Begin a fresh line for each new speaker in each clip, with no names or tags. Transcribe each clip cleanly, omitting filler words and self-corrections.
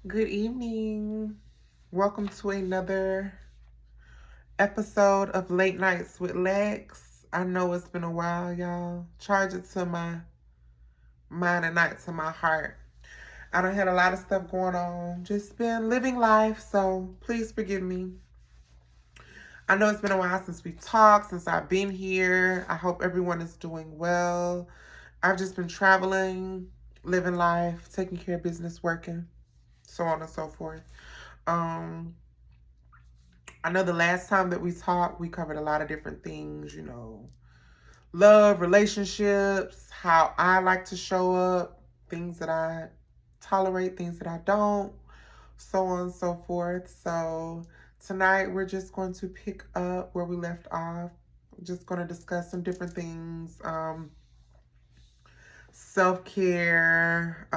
Good evening. Welcome to another episode of Late Nights with Lex. I know it's been a while, y'all. Charge it to my mind and not to my heart. I done had a lot of stuff going on. Just been living life, so please forgive me. I know it's been a while since we've talked, since I've been here. I hope everyone is doing well. I've just been traveling, living life, taking care of business, working, so on and so forth. Um, I know the last time that we talked, we covered a lot of different things, love, relationships, how I like to show up, things that I tolerate, things that I don't, so on and so forth. So tonight we're just going to pick up where we left off. I'm just going to discuss some different things, self-care,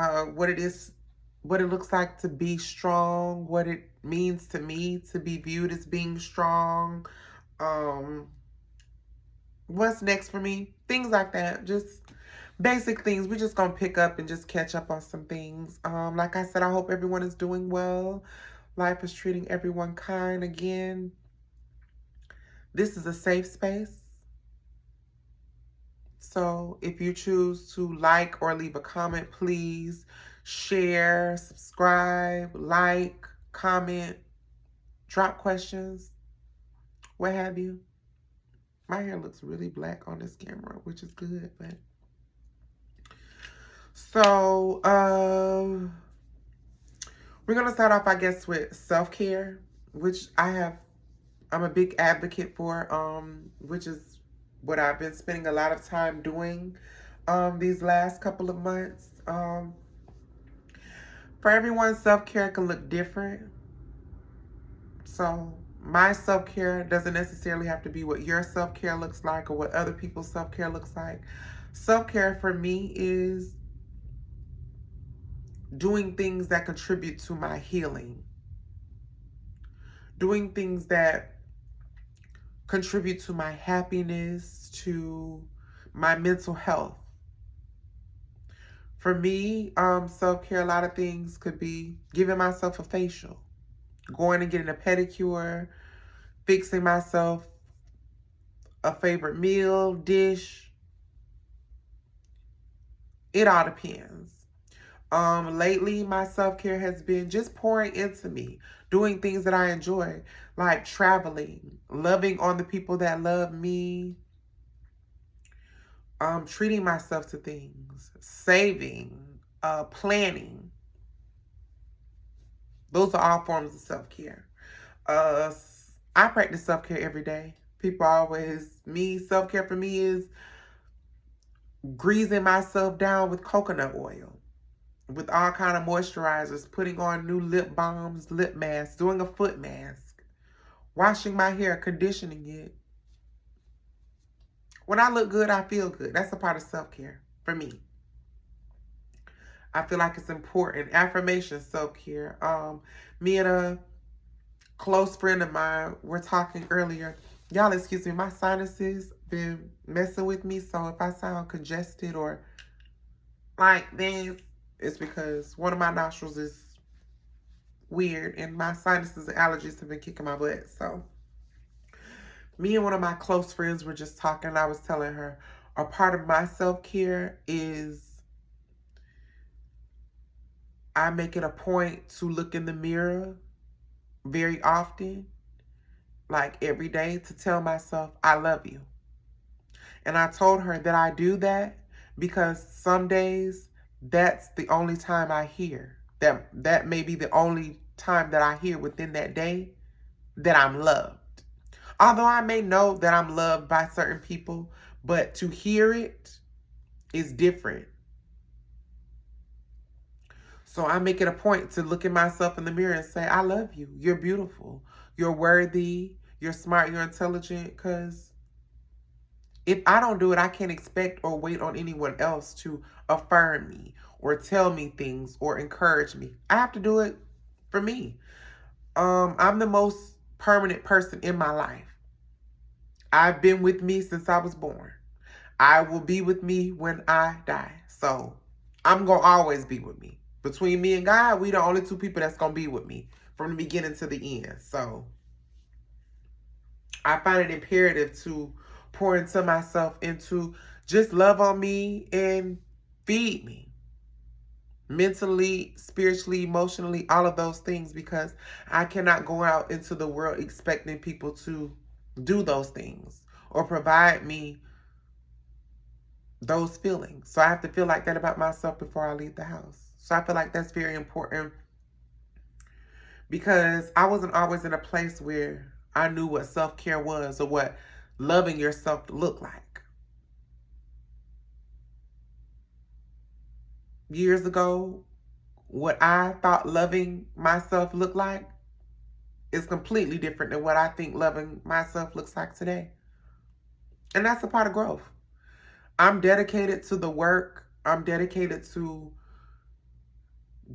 what it looks like to be strong, what it means to me to be viewed as being strong, um, what's next for me, things like that. Just basic things. We're just gonna pick up and just catch up on some things. Like I said, I hope everyone is doing well. Life is treating everyone kind again. This is a safe space. So if you choose to like or leave a comment, please share, subscribe, like, comment, drop questions, what have you. My hair looks really black on this camera, which is good, but so we're gonna start off, I guess, with self-care, which I'm a big advocate for, which is what I've been spending a lot of time doing these last couple of months. For everyone, self-care can look different. So my self-care doesn't necessarily have to be what your self-care looks like or what other people's self-care looks like. Self-care for me is doing things that contribute to my healing, doing things that contribute to my happiness, to my mental health. For me, self-care, a lot of things could be giving myself a facial, going and getting a pedicure, fixing myself a favorite meal, dish. It all depends. Lately, my self-care has been just pouring into me, doing things that I enjoy, like traveling, loving on the people that love me, treating myself to things, saving, planning. Those are all forms of self-care. Uh, I practice self-care every day. Self-care for me is greasing myself down with coconut oil, with all kind of moisturizers, putting on new lip balms, lip masks, doing a foot mask, washing my hair, conditioning it. When I look good, I feel good. That's a part of self-care for me. I feel like it's important. Affirmation, self-care. Me and a close friend of mine were talking earlier. Y'all, excuse me, my sinuses been messing with me, so if I sound congested or like this, it's because one of my nostrils is weird and my sinuses and allergies have been kicking my butt. So me and one of my close friends were just talking, and I was telling her a part of my self-care is I make it a point to look in the mirror very often, like every day, to tell myself I love you. And I told her that I do that because some days that's the only time I hear. That may be the only time that I hear within that day that I'm loved. Although I may know that I'm loved by certain people, but to hear it is different. So I make it a point to look at myself in the mirror and say, I love you. You're beautiful. You're worthy. You're smart. You're intelligent. Because if I don't do it, I can't expect or wait on anyone else to affirm me or tell me things or encourage me. I have to do it for me. I'm the most permanent person in my life. I've been with me since I was born. I will be with me when I die. So I'm going to always be with me. Between me and God, we the only two people that's going to be with me from the beginning to the end. So I find it imperative to pour into myself and to just love on me and feed me. Mentally, spiritually, emotionally, all of those things, because I cannot go out into the world expecting people to do those things or provide me those feelings. So I have to feel like that about myself before I leave the house. So I feel like that's very important, because I wasn't always in a place where I knew what self-care was or what loving yourself looked like. Years ago, what I thought loving myself looked like is completely different than what I think loving myself looks like today. And that's a part of growth. I'm dedicated to the work. I'm dedicated to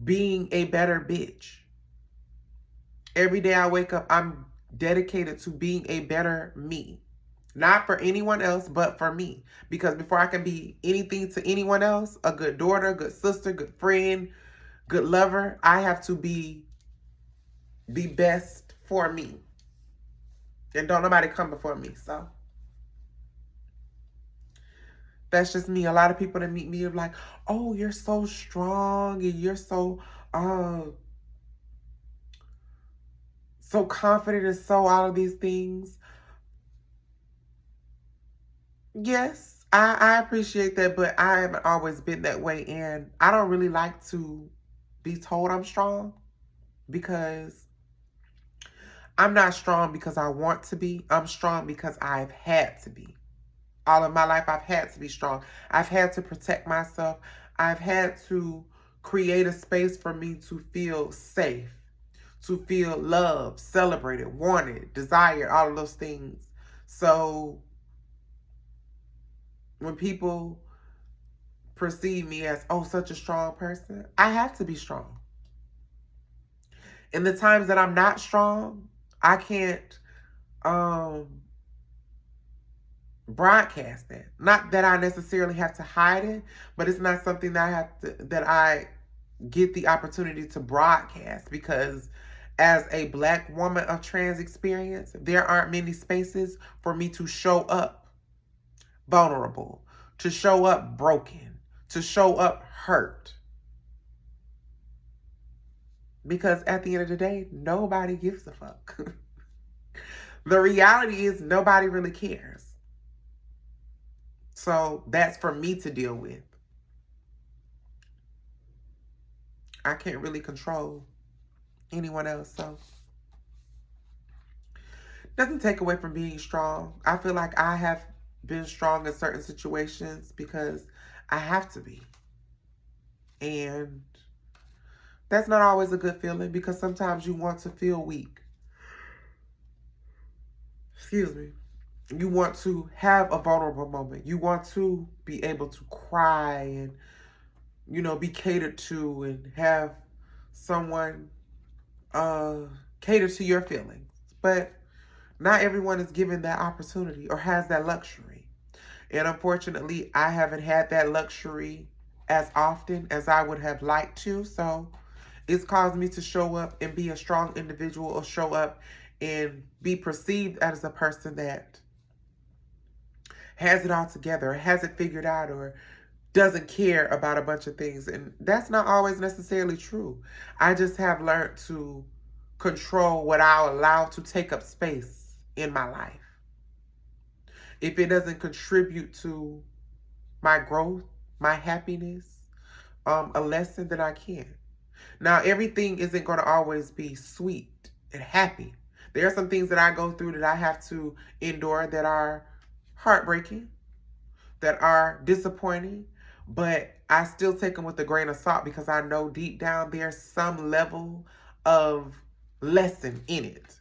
being a better bitch. Every day I wake up, I'm dedicated to being a better me. Not for anyone else, but for me. Because before I can be anything to anyone else, a good daughter, good sister, good friend, good lover, I have to be the best for me. And don't nobody come before me. So that's just me. A lot of people that meet me are like, oh, you're so strong and you're so confident and so all of these things. Yes, I appreciate that, but I haven't always been that way. And I don't really like to be told I'm strong, because I'm not strong because I want to be. I'm strong because I've had to be. All of my life, I've had to be strong. I've had to protect myself. I've had to create a space for me to feel safe, to feel loved, celebrated, wanted, desired, all of those things. So when people perceive me as, oh, such a strong person, I have to be strong. In the times that I'm not strong, I can't broadcast that. Not that I necessarily have to hide it, but it's not something that I get the opportunity to broadcast, because as a Black woman of trans experience, there aren't many spaces for me to show up vulnerable, to show up broken, to show up hurt. Because at the end of the day, nobody gives a fuck. The reality is nobody really cares. So that's for me to deal with. I can't really control anyone else. So doesn't take away from being strong. I feel like I have been strong in certain situations because I have to be. And that's not always a good feeling, because sometimes you want to feel weak. Excuse me. You want to have a vulnerable moment. You want to be able to cry and, be catered to and have someone cater to your feelings. But not everyone is given that opportunity or has that luxury. And unfortunately, I haven't had that luxury as often as I would have liked to. So it's caused me to show up and be a strong individual, or show up and be perceived as a person that has it all together, or has it figured out, or doesn't care about a bunch of things. And that's not always necessarily true. I just have learned to control what I'll allow to take up space in my life. If it doesn't contribute to my growth, my happiness, a lesson, that I can. Now, everything isn't going to always be sweet and happy. There are some things that I go through that I have to endure that are heartbreaking, that are disappointing, but I still take them with a grain of salt, because I know deep down there's some level of lesson in it.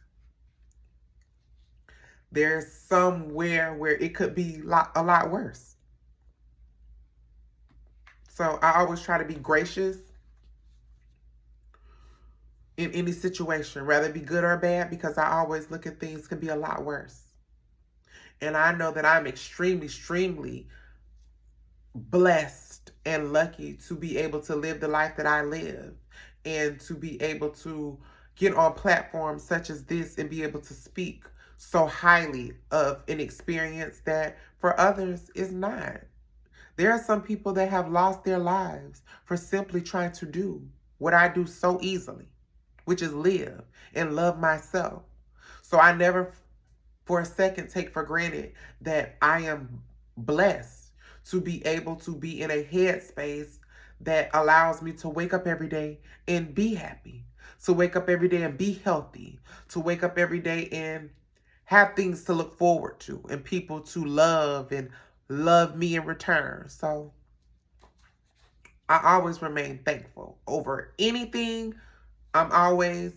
There's somewhere where it could be a lot worse. So I always try to be gracious in any situation, whether it be good or bad, because I always look at things could be a lot worse. And I know that I'm extremely, extremely blessed and lucky to be able to live the life that I live and to be able to get on platforms such as this and be able to speak so highly of an experience that for others is not. There are some people that have lost their lives for simply trying to do what I do so easily, which is live and love myself. So I never for a second take for granted that I am blessed to be able to be in a headspace that allows me to wake up every day and be happy, to wake up every day and be healthy, to wake up every day and have things to look forward to and people to love and love me in return. So I always remain thankful over anything. I'm always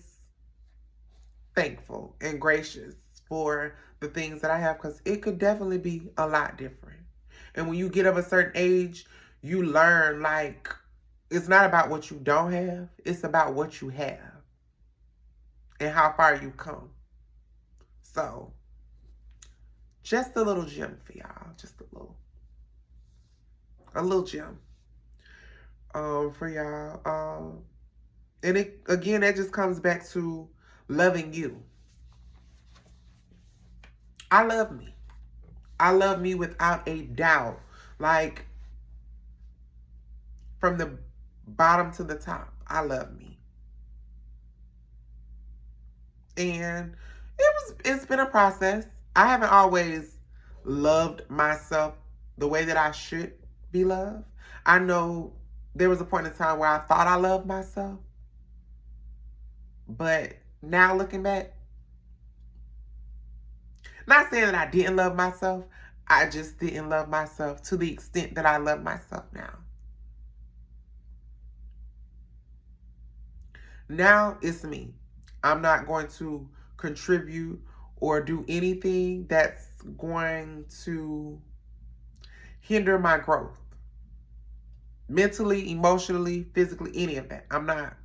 thankful and gracious for the things that I have, because it could definitely be a lot different. And when you get of a certain age, you learn, like, it's not about what you don't have, it's about what you have and how far you've come. So just a little gem for y'all, just a little gem for y'all. And it, again, that just comes back to loving you. I love me. I love me without a doubt. Like, from the bottom to the top, I love me. And it's been a process. I haven't always loved myself the way that I should be loved. I know there was a point in time where I thought I loved myself. But now looking back, not saying that I didn't love myself, I just didn't love myself to the extent that I love myself now. Now it's me. I'm not going to contribute or do anything that's going to hinder my growth. Mentally, emotionally, physically, any of that. I'm not.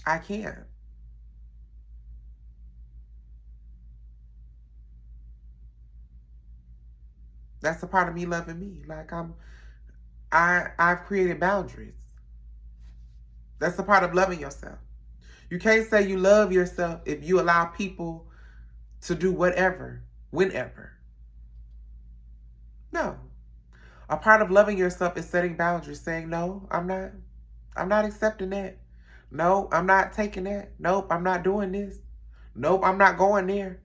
I can't. That's a part of me loving me. Like, I've created boundaries. That's a part of loving yourself. You can't say you love yourself if you allow people to do whatever, whenever. No. A part of loving yourself is setting boundaries, saying, no, I'm not accepting that. No, I'm not taking that. Nope, I'm not doing this. Nope, I'm not going there.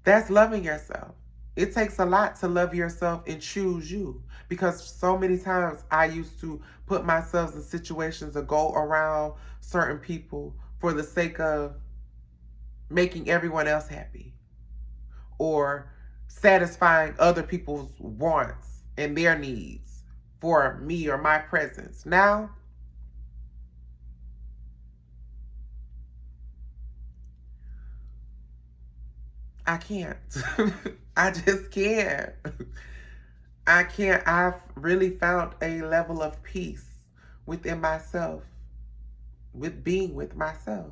That's loving yourself. It takes a lot to love yourself and choose you, because so many times I used to put myself in situations or go around certain people for the sake of making everyone else happy or satisfying other people's wants and their needs for me or my presence. Now, I can't. I just can't. I can't. I've really found a level of peace within myself, with being with myself.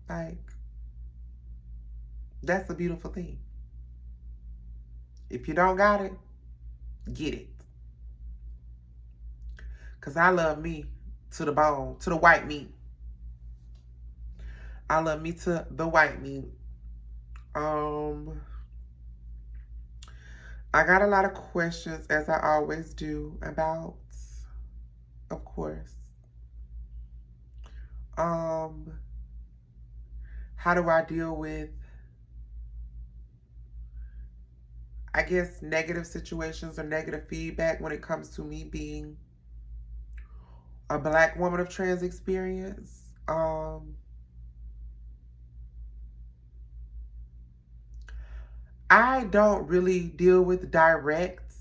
Like, that's a beautiful thing. If you don't got it, get it. Because I love me to the bone, to the white meat. I love me to the white meat. I got a lot of questions, as I always do, about, of course, how do I deal with, I guess, negative situations or negative feedback when it comes to me being a Black woman of trans experience. I don't really deal with direct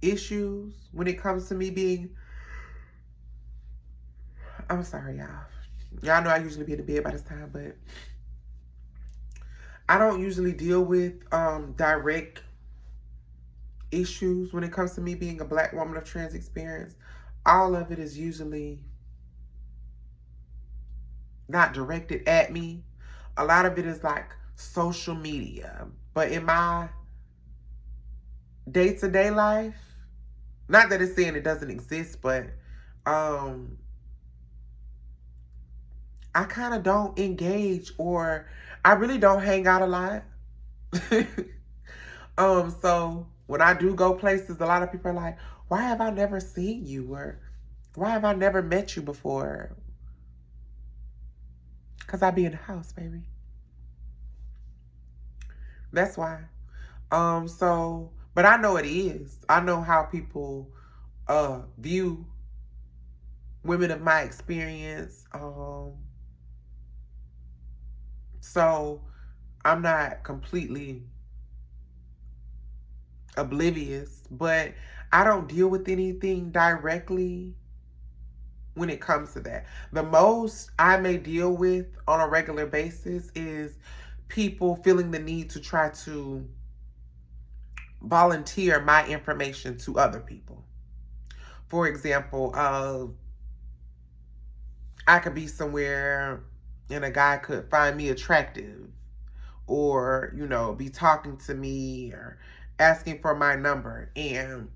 issues when it comes to me being, I'm sorry, y'all. Y'all know I usually be in the bed by this time, but I don't usually deal with direct issues when it comes to me being a Black woman of trans experience. All of it is usually not directed at me. A lot of it is like social media. But in my day-to-day life, not that it's saying it doesn't exist, but I kind of don't engage, or I really don't hang out a lot. So when I do go places, a lot of people are like, why have I never seen you? Or why have I never met you before? Because I be in the house, baby. That's why. But I know it is. I know how people view women of my experience. So I'm not completely oblivious, but I don't deal with anything directly when it comes to that. The most I may deal with on a regular basis is people feeling the need to try to volunteer my information to other people. For example, I could be somewhere and a guy could find me attractive, or, be talking to me or asking for my number. And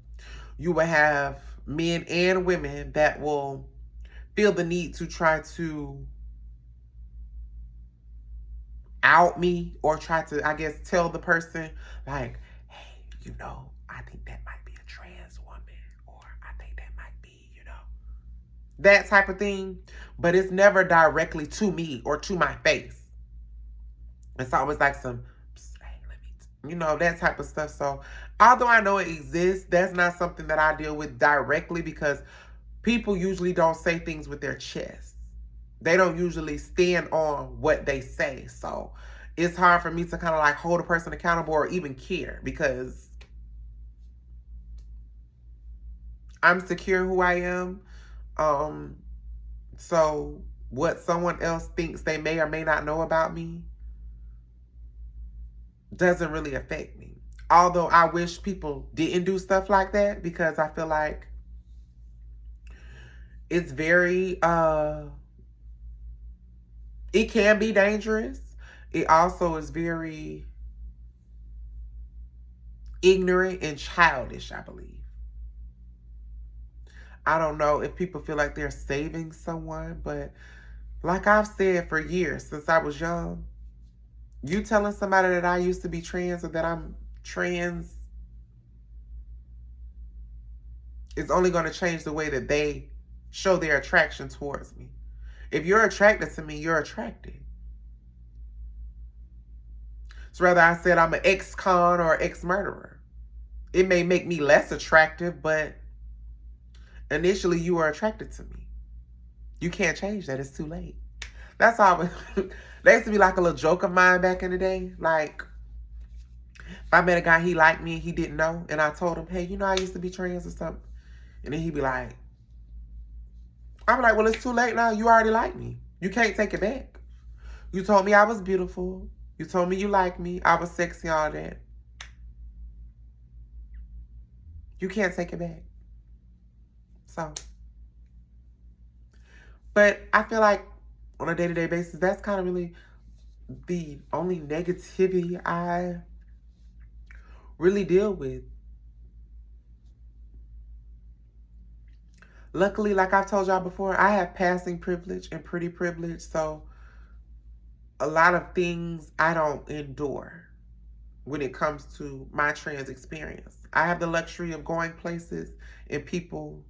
you will have men and women that will feel the need to try to out me, or try to, I guess, tell the person, like, hey, I think that might be a trans woman, or I think that might be, that type of thing. But it's never directly to me or to my face. It's always like some, hey, let me, that type of stuff. So although I know it exists, that's not something that I deal with directly, because people usually don't say things with their chest. They don't usually stand on what they say. So it's hard for me to kind of like hold a person accountable or even care, because I'm secure who I am. So what someone else thinks they may or may not know about me doesn't really affect me. Although I wish people didn't do stuff like that, because I feel like it's very, it can be dangerous. It also is very ignorant and childish, I believe. I don't know if people feel like they're saving someone, but like I've said for years, since I was young, you telling somebody that I used to be trans or that I'm trans is only going to change the way that they show their attraction towards me. If you're attracted to me, you're attracted. So whether I said I'm an ex-con or ex-murderer, it may make me less attractive, but initially you were attracted to me. You can't change that. It's too late. That's how that used to be like a little joke of mine back in the day. Like, if I met a guy, he liked me, he didn't know, and I told him, hey, I used to be trans or something. And then he'd be like, I'm like, well, it's too late now. You already like me. You can't take it back. You told me I was beautiful. You told me you liked me. I was sexy, all that. You can't take it back. So, but I feel like on a day-to-day basis, that's kind of really the only negativity I really deal with. Luckily, like I've told y'all before, I have passing privilege and pretty privilege, so a lot of things I don't endure when it comes to my trans experience. I have the luxury of going places and people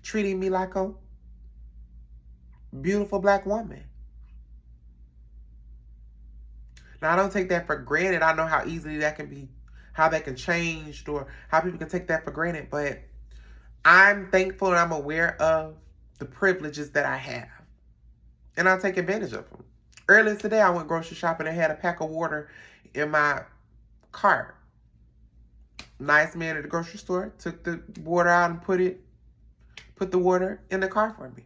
treating me like a beautiful black woman. Now, I don't take that for granted. I know how easily that can be, how that can change, or how people can take that for granted. But I'm thankful and I'm aware of the privileges that I have. And I take advantage of them. Earlier today, I went grocery shopping and had a pack of water in my cart. Nice man at the grocery store took the water out and put the water in the car for me.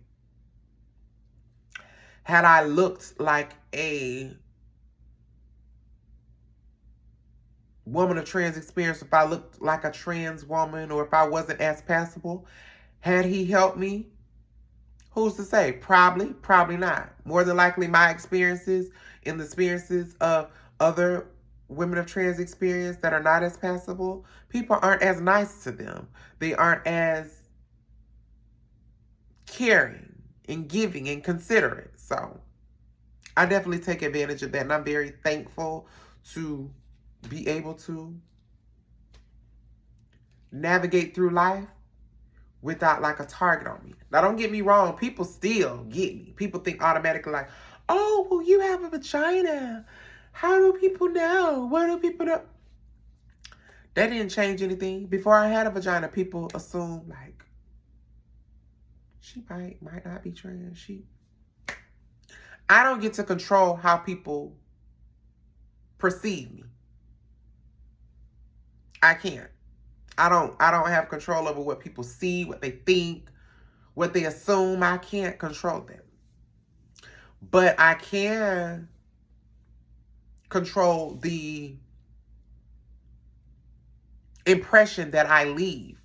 Had I looked like a woman of trans experience, if I looked like a trans woman, or if I wasn't as passable, had he helped me, Who's to say? Probably, probably not. More than likely, my experiences and the experiences of other women of trans experience that are not as passable, people aren't as nice to them. They aren't as caring and giving and considerate. So I definitely take advantage of that, and I'm very thankful to be able to navigate through life without like a target on me. Now, don't get me wrong. People still get me. People think automatically like, oh, well, you have a vagina. How do people know? What do people know? That didn't change anything. Before I had a vagina, people assumed like, she might not be trans. I don't get to control how people perceive me. I can't. I don't have control over what people see, what they think, what they assume. I can't control them. But I can control the impression that I leave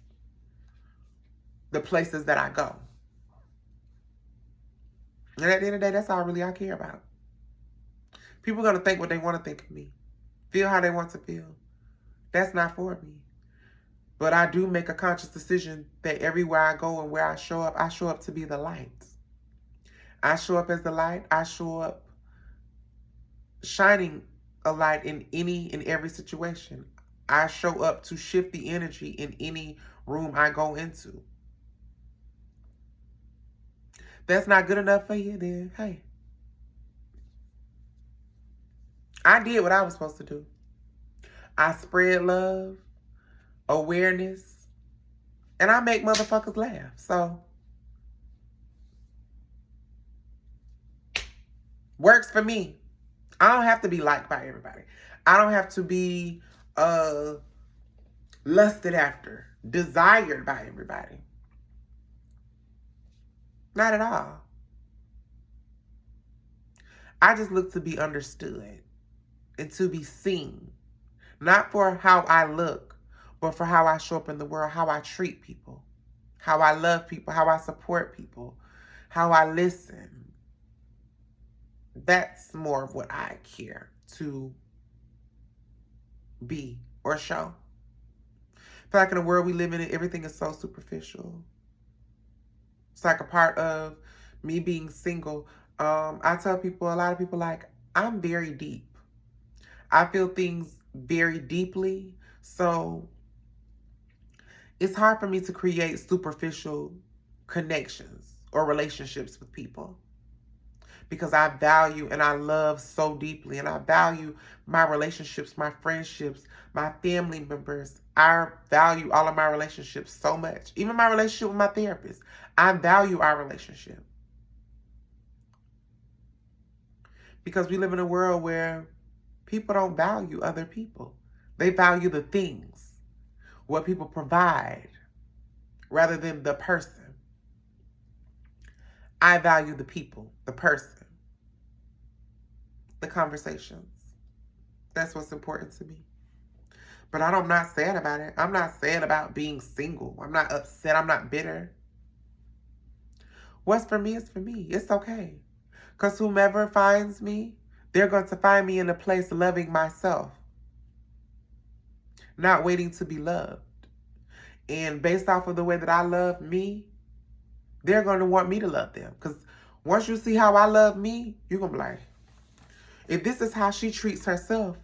the places that I go. And at the end of the day, that's all really I care about. People are going to think what they want to think of me. Feel how they want to feel. That's not for me. But I do make a conscious decision that everywhere I go and where I show up to be the light. I show up as the light. I show up shining a light in any and every situation. I show up to shift the energy in any room I go into. That's not good enough for you, then hey. I did what I was supposed to do. I spread love, awareness, and I make motherfuckers laugh. So, works for me. I don't have to be liked by everybody. I don't have to be lusted after, desired by everybody. Not at all. I just look to be understood and to be seen. Not for how I look, but for how I show up in the world, how I treat people, how I love people, how I support people, how I listen. That's more of what I care to be or show. I feel like in the world we live in, everything is so superficial. It's like a part of me being single. I tell people, a lot of people like, I'm very deep. I feel things very deeply. So it's hard for me to create superficial connections or relationships with people. Because I value and I love so deeply. And I value my relationships, my friendships, my family members. I value all of my relationships so much. Even my relationship with my therapist. I value our relationship. Because we live in a world where people don't value other people. They value the things, what people provide, rather than the person. I value the people, the person, the conversations. That's what's important to me. But I'm not sad about it. I'm not sad about being single. I'm not upset. I'm not bitter. What's for me is for me. It's okay. Because whomever finds me, they're going to find me in a place loving myself. Not waiting to be loved. And based off of the way that I love me, they're going to want me to love them. Because once you see how I love me, you're going to be like, if this is how she treats herself,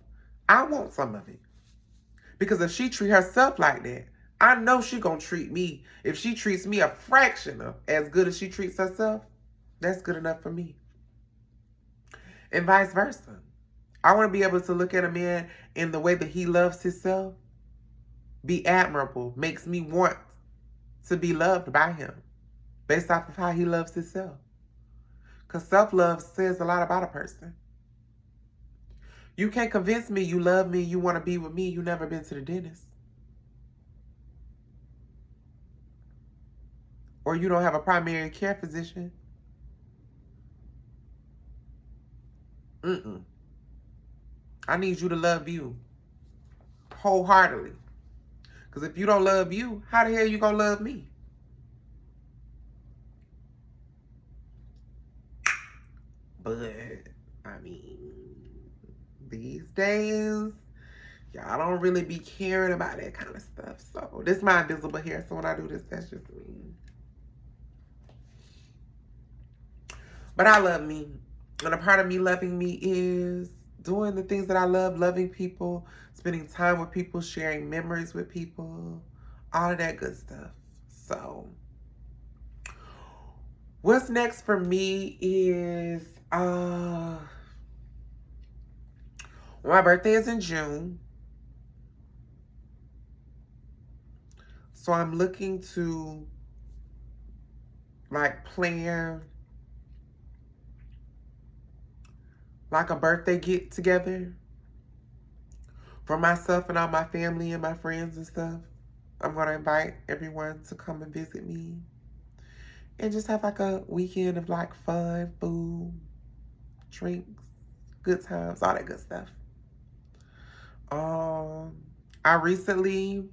I want some of it. Because if she treats herself like that, I know she going to treat me. If she treats me a fraction of as good as she treats herself, that's good enough for me. And vice versa. I want to be able to look at a man in the way that he loves himself, be admirable, makes me want to be loved by him based off of how he loves himself. Because self-love says a lot about a person. You can't convince me you love me, you want to be with me, you never been to the dentist. Or you don't have a primary care physician. I need you to love you wholeheartedly. Because if you don't love you, how the hell you going to love me? But, I mean, these days, y'all don't really be caring about that kind of stuff. So, this is my invisible hair. So, when I do this, that's just me. But I love me. And a part of me loving me is doing the things that I love, loving people, spending time with people, sharing memories with people, all of that good stuff. So, what's next for me is, my birthday is in June. So I'm looking to, like, plan, like, a birthday get together for myself and all my family and my friends and stuff. I'm going to invite everyone to come and visit me and just have like a weekend of like fun, food, drinks, good times, all that good stuff. I recently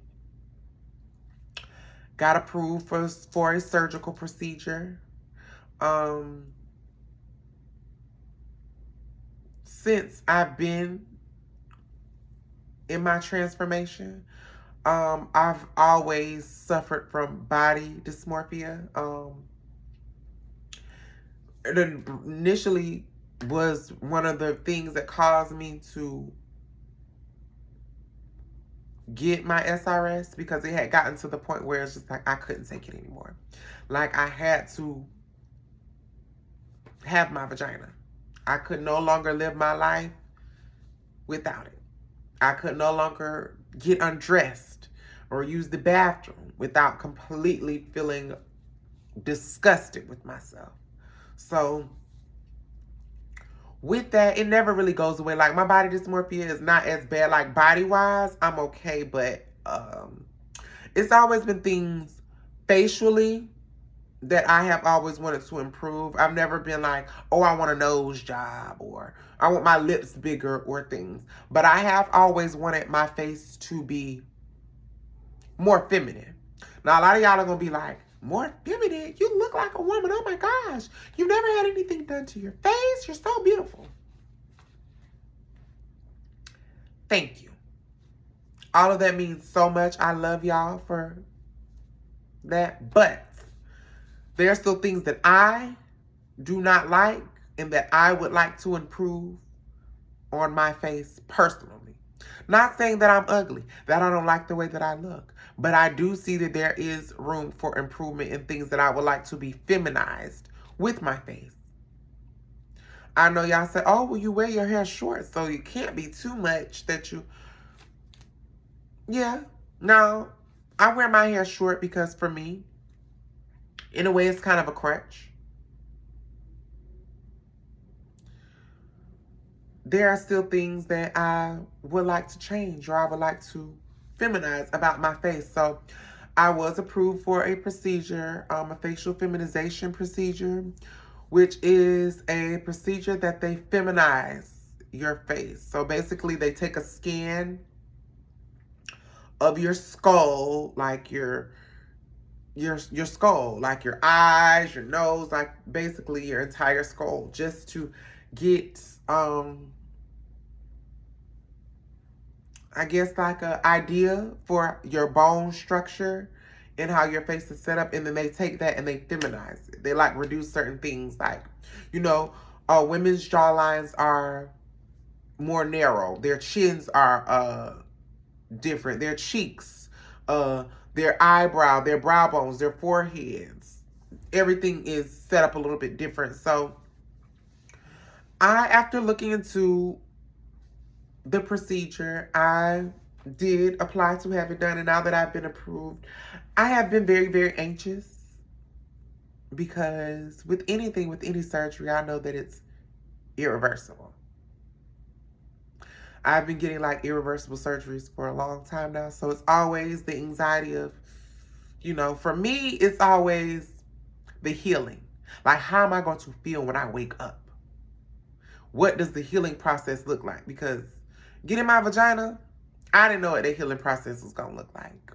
got approved for a surgical procedure. Since I've been in my transformation, I've always suffered from body dysmorphia. It initially was one of the things that caused me to get my SRS, because it had gotten to the point where it's just like I couldn't take it anymore. Like, I had to have my vagina. I could no longer live my life without it. I could no longer get undressed or use the bathroom without completely feeling disgusted with myself. So with that, it never really goes away. Like, my body dysmorphia is not as bad. Like, body-wise, I'm okay, but it's always been things facially that I have always wanted to improve. I've never been like, oh, I want a nose job, or I want my lips bigger, or things. But I have always wanted my face to be more feminine. Now, a lot of y'all are going to be like, more feminine? You look like a woman. Oh my gosh. You never had anything done to your face. You're so beautiful. Thank you. All of that means so much. I love y'all for that. But there are still things that I do not like and that I would like to improve on my face personally. Not saying that I'm ugly, that I don't like the way that I look, but I do see that there is room for improvement in things that I would like to be feminized with my face. I know y'all say, oh, well, you wear your hair short, so you can't be too much that you... Yeah, no, I wear my hair short because for me, in a way, it's kind of a crutch. There are still things that I would like to change, or I would like to feminize about my face. So I was approved for a procedure, a facial feminization procedure, which is a procedure that they feminize your face. So basically, they take a scan of your skull, like your skull, like your eyes, your nose, like basically your entire skull, just to get, I guess, like an idea for your bone structure and how your face is set up. And then they take that and they feminize it. They like reduce certain things, like, you know, women's jawlines are more narrow. Their chins are different. Their cheeks, their eyebrow, their brow bones, their foreheads, everything is set up a little bit different. So after looking into the procedure, I did apply to have it done. And now that I've been approved, I have been very, very anxious, because with anything, with any surgery, I know that it's irreversible. I've been getting like irreversible surgeries for a long time now. So it's always the anxiety of, you know, for me, it's always the healing. Like, how am I going to feel when I wake up? What does the healing process look like? Because getting my vagina, I didn't know what the healing process was going to look like.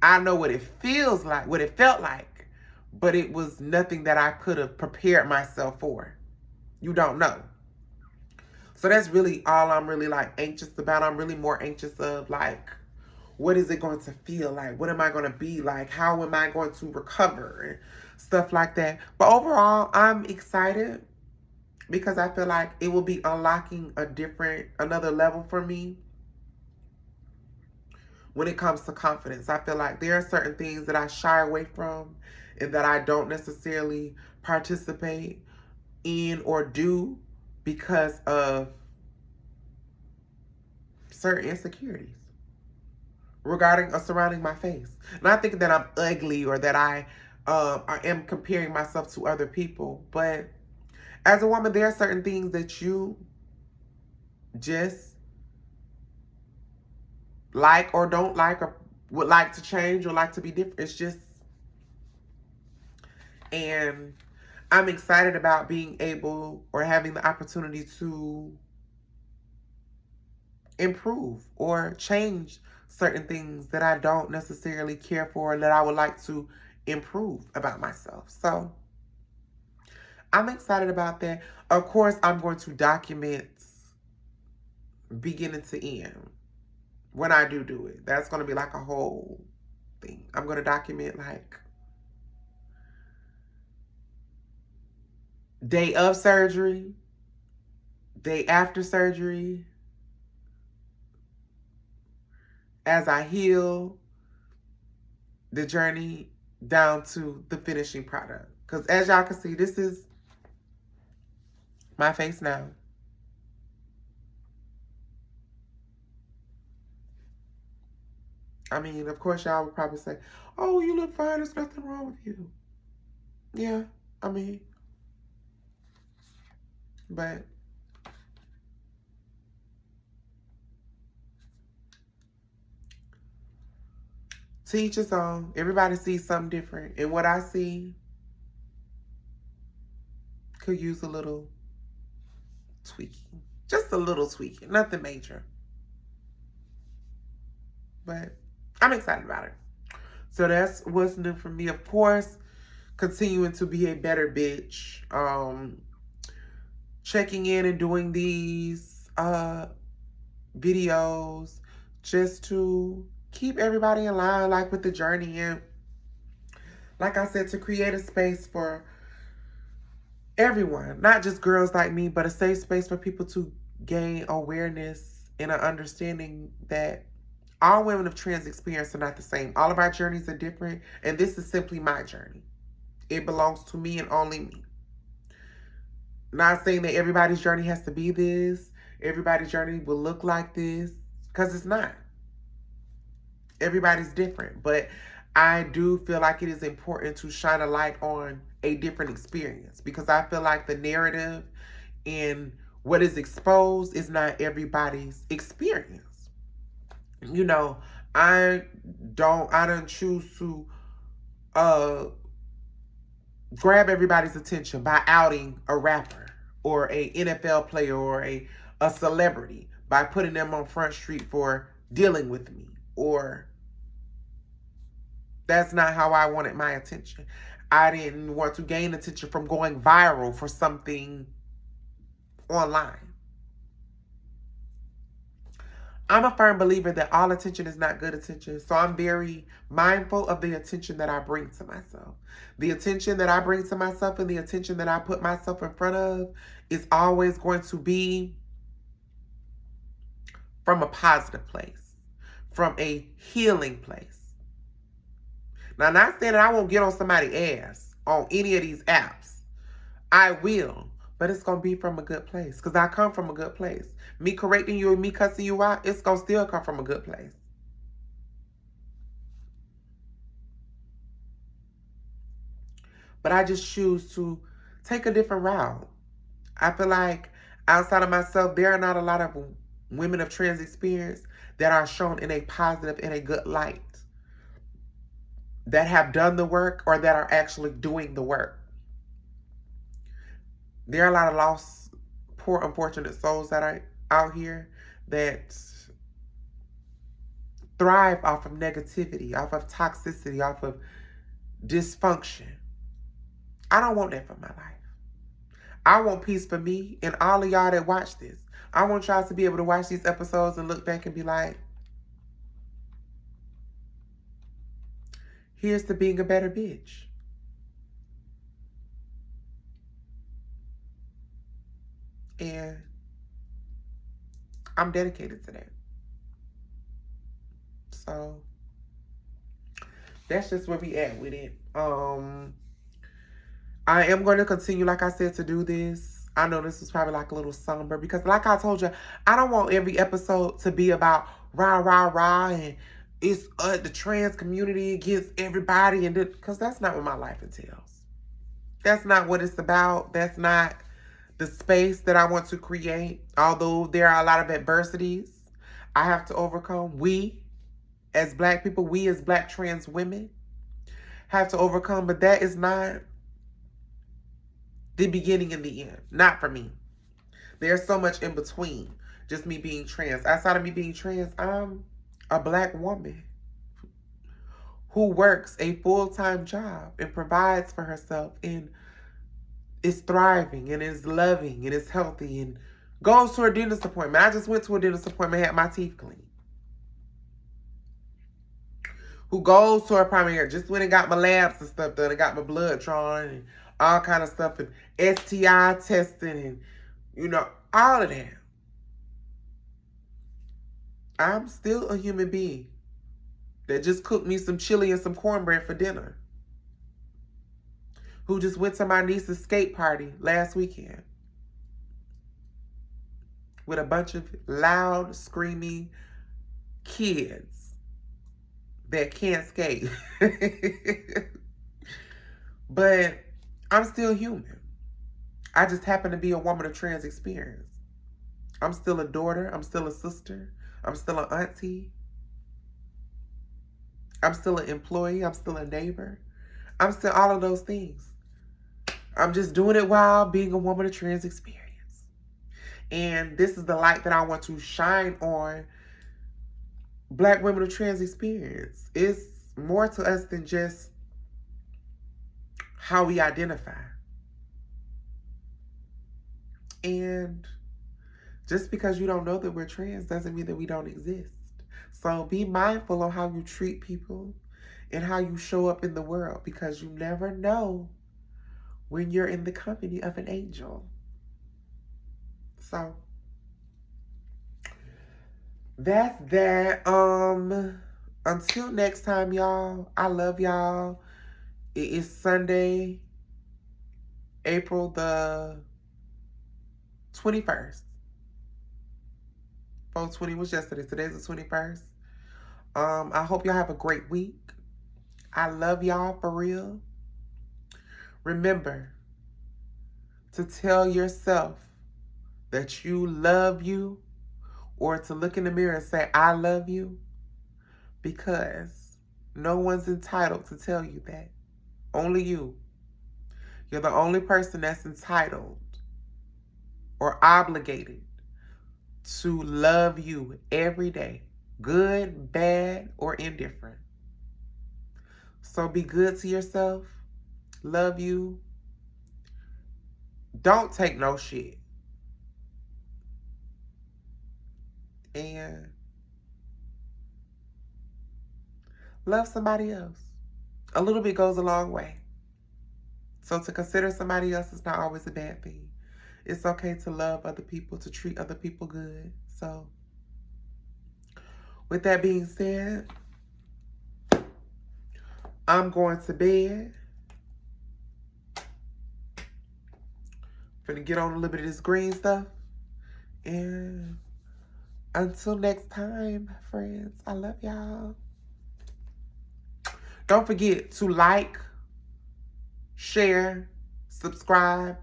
I know what it feels like, what it felt like, but it was nothing that I could have prepared myself for. You don't know. So that's really all I'm really like anxious about. I'm really more anxious of like, what is it going to feel like? What am I going to be like? How am I going to recover? And stuff like that. But overall, I'm excited because I feel like it will be unlocking another level for me when it comes to confidence. I feel like there are certain things that I shy away from and that I don't necessarily participate in or do because of certain insecurities regarding or surrounding my face. Not thinking that I'm ugly or that I am comparing myself to other people, but as a woman, there are certain things that you just like or don't like or would like to change or like to be different. It's just, and I'm excited about being able or having the opportunity to improve or change certain things that I don't necessarily care for and that I would like to improve about myself. So I'm excited about that. Of course, I'm going to document beginning to end when I do it. That's going to be like a whole thing. I'm going to document like day of surgery, day after surgery, as I heal, the journey down to the finishing product. Because as y'all can see, this is my face now. I mean, of course, y'all would probably say, oh, you look fine. There's nothing wrong with you. Yeah, I mean, but to each his own. Everybody sees something different. And what I see could use a little tweaking. Just a little tweaking. Nothing major. But I'm excited about it. So that's what's new for me. Of course, continuing to be a better bitch. Checking in and doing these videos just to keep everybody in line, like with the journey, and like I said, to create a space for everyone, not just girls like me, but a safe space for people to gain awareness and an understanding that all women of trans experience are not the same. All of our journeys are different, and this is simply my journey. It belongs to me and only me. Not saying that everybody's journey has to be this, everybody's journey will look like this, because it's not. Everybody's different, but I do feel like it is important to shine a light on a different experience, because I feel like the narrative and what is exposed is not everybody's experience. You know, I don't choose to grab everybody's attention by outing a rapper or a NFL player or a celebrity by putting them on Front Street for dealing with me, or that's not how I wanted my attention. I didn't want to gain attention from going viral for something online. I'm a firm believer that all attention is not good attention. So I'm very mindful of the attention that I bring to myself. The attention that I bring to myself and the attention that I put myself in front of is always going to be from a positive place, from a healing place. Now, not saying that I won't get on somebody's ass on any of these apps. I will. But it's going to be from a good place. Because I come from a good place. Me correcting you and me cussing you out, it's going to still come from a good place. But I just choose to take a different route. I feel like outside of myself, there are not a lot of women of trans experience that are shown in a positive and a good light, that have done the work or that are actually doing the work. There are a lot of lost, poor, unfortunate souls that are out here that thrive off of negativity, off of toxicity, off of dysfunction. I don't want that for my life. I want peace for me and all of y'all that watch this. I want y'all to be able to watch these episodes and look back and be like, here's to being a better bitch. And I'm dedicated to that. So that's just where we at with it. I am going to continue, like I said, to do this. I know this is probably like a little somber because, like I told you, I don't want every episode to be about rah, rah, rah, and it's the trans community against everybody, and because that's not what my life entails. That's not what it's about. That's not the space that I want to create. Although there are a lot of adversities I have to overcome. We, as Black people, we as Black trans women have to overcome, but that is not the beginning and the end. Not for me. There's so much in between just me being trans. Outside of me being trans, I'm a Black woman who works a full-time job and provides for herself and is thriving and is loving and is healthy and goes to her dentist appointment. I just went to a dentist appointment, had my teeth cleaned. Who goes to her primary care, just went and got my labs and stuff done and got my blood drawn and all kind of stuff and STI testing and, all of that. I'm still a human being that just cooked me some chili and some cornbread for dinner. Who just went to my niece's skate party last weekend with a bunch of loud, screaming kids that can't skate. But I'm still human. I just happen to be a woman of trans experience. I'm still a daughter. I'm still a sister. I'm still an auntie. I'm still an employee. I'm still a neighbor. I'm still all of those things. I'm just doing it while being a woman of trans experience. And this is the light that I want to shine on Black women of trans experience. It's more to us than just how we identify. And just because you don't know that we're trans doesn't mean that we don't exist. So be mindful of how you treat people and how you show up in the world, because you never know when you're in the company of an angel. So that's that. Until next time, y'all. I love y'all. It is Sunday, April the 21st. 4/20 was yesterday. Today's the 21st. I hope y'all have a great week. I love y'all for real. Remember to tell yourself that you love you, or to look in the mirror and say, I love you, because no one's entitled to tell you that. Only you. You're the only person that's entitled or obligated to love you every day, good, bad, or indifferent. So be good to yourself. Love you. Don't take no shit. And love somebody else. A little bit goes a long way. So to consider somebody else is not always a bad thing. It's okay to love other people, to treat other people good. So with that being said, I'm going to bed. Gonna get on a little bit of this green stuff. And until next time, friends, I love y'all. Don't forget to like, share, subscribe,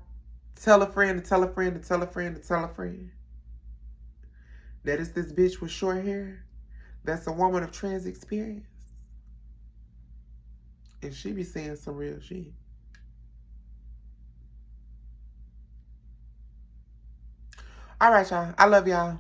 tell a friend to tell a friend to tell a friend to tell a friend. That is this bitch with short hair. That's a woman of trans experience. And she be saying some real shit. All right, y'all. I love y'all.